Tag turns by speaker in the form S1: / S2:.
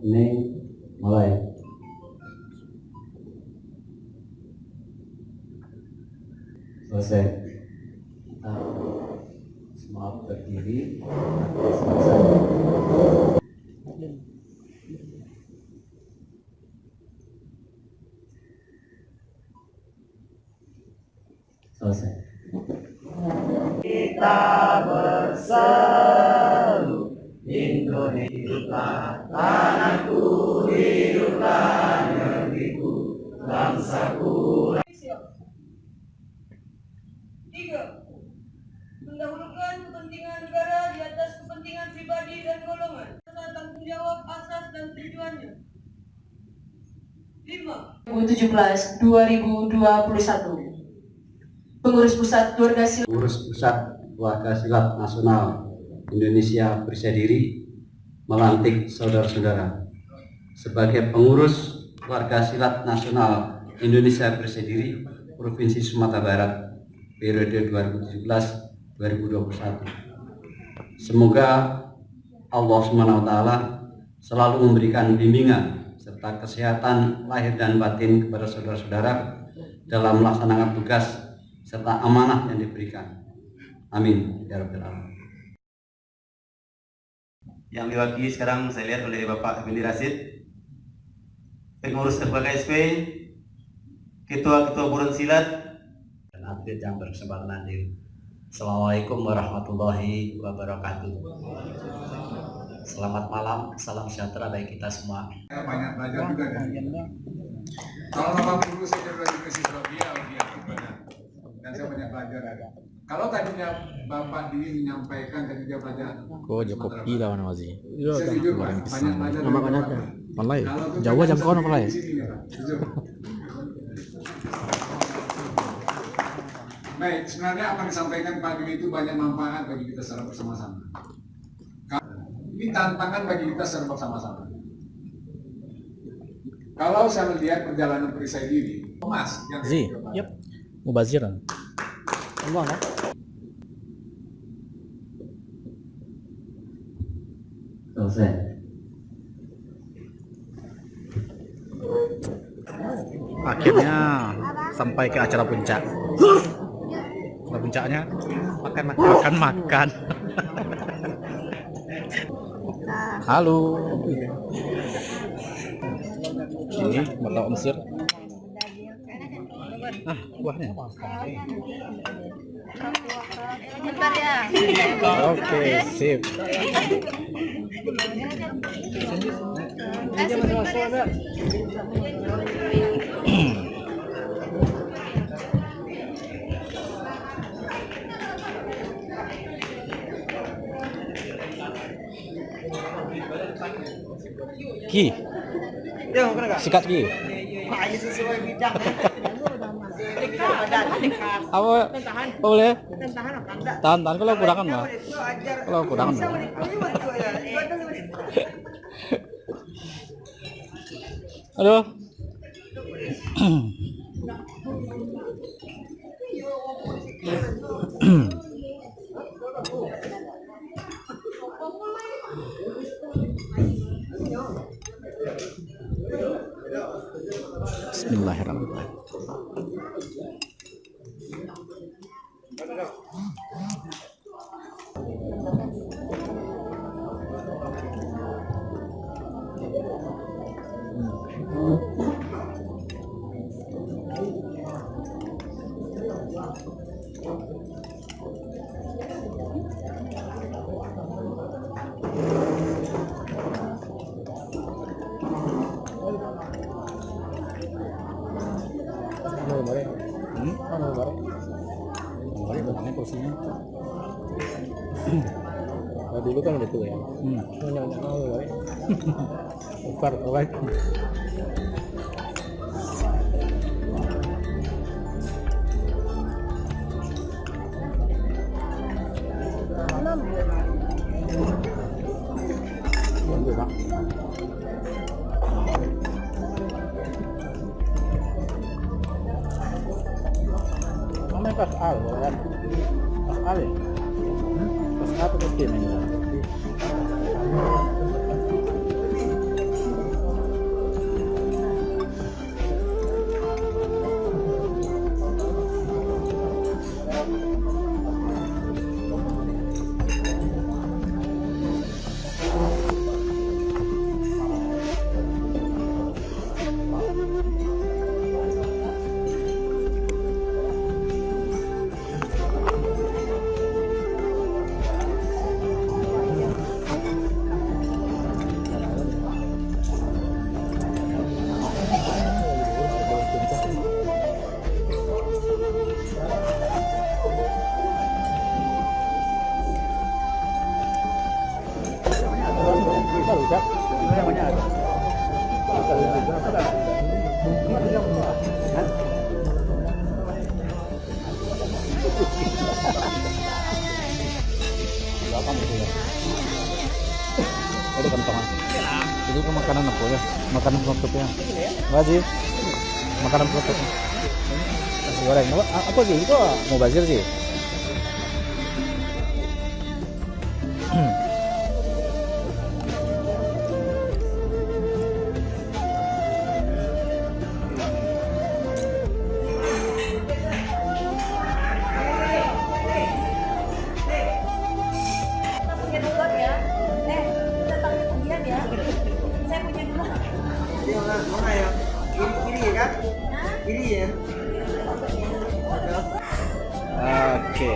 S1: Ini mulai. Selesai. Kita semua berdiri. Selesai. Selesai. Kita berseru Indonesia, tanahku, hiduplah negeriku, bangsaku.
S2: 3. Mendahulukan kepentingan negara di atas kepentingan pribadi dan golongan serta tanggung jawab asas dan tujuannya. 5. 2017-2021 Pengurus Pusat
S1: Keluarga Silat Nasional Indonesia Percaya Diri melantik saudara-saudara sebagai pengurus Keluarga Silat Nasional Indonesia Percaya Diri Provinsi Sumatera Barat periode 2017-2021. Semoga Allah SWT selalu memberikan bimbingan serta kesehatan lahir dan batin kepada saudara-saudara dalam melaksanakan tugas serta amanah yang diberikan. Amin ya rabbal alamin.
S3: Yang diwakili sekarang saya lihat oleh Bapak Effendi Rashid, pengurus FKSP, ketua-ketua Buron Silat,
S1: Dan atlet yang berkesempatan hadir. Assalamualaikum warahmatullahi wabarakatuh. Selamat malam, salam sejahtera bagi kita semua.
S4: Banyak belajar juga dari kalau 80 saya belajar ke Sisrobia dan saya banyak belajar ada. Kalau tadinya Bapak Dwi menyampaikan tadi dia belajar
S5: Cukup gila mana masih.
S4: saya jujur Pak, banyak belajar
S5: Nama kan ada. Palai. Jawa jam kau palai.
S4: Baik, sebenarnya apa yang disampaikan Pak Dwi itu banyak manfaat bagi kita secara bersama-sama. Ini tantangan bagi kita secara bersama-sama. Kalau saya melihat perjalanan perisai diri, Mas, yang
S5: Zi, yep. Mubazir. Allah lah.
S1: Selesai.
S5: Akhirnya sampai ke acara puncak. Acara puncaknya makan. Halo. Ini martabak Mesir. Buahnya. Oke, sip. Ki. Sikat Ki. Apa boleh? Tahan kalau kurangan mah. Kalau kurangan mah. Aduh. Bismillahirrahmanirrahim. Kursinya. Nah, dulu kan udah tua ya. Nanya mau ya. Upar awal. Pas al kan? Pas al ya? Pas A atau pas B mainnya? Ucap. Ini namanya apa? Belakang itu ya. Ada kentongan. Itu kan makanan apa ya? Makanan penutupnya. Enggak sih. Makanan penutupnya. Nasi goreng. Apa sih? Itu mau bazir sih.
S2: Kita punya duluan ya. Kita tarik kemudian ya. Saya punya duluan.
S6: Mana ya? Kiri kan? Kiri ya?
S5: Oke.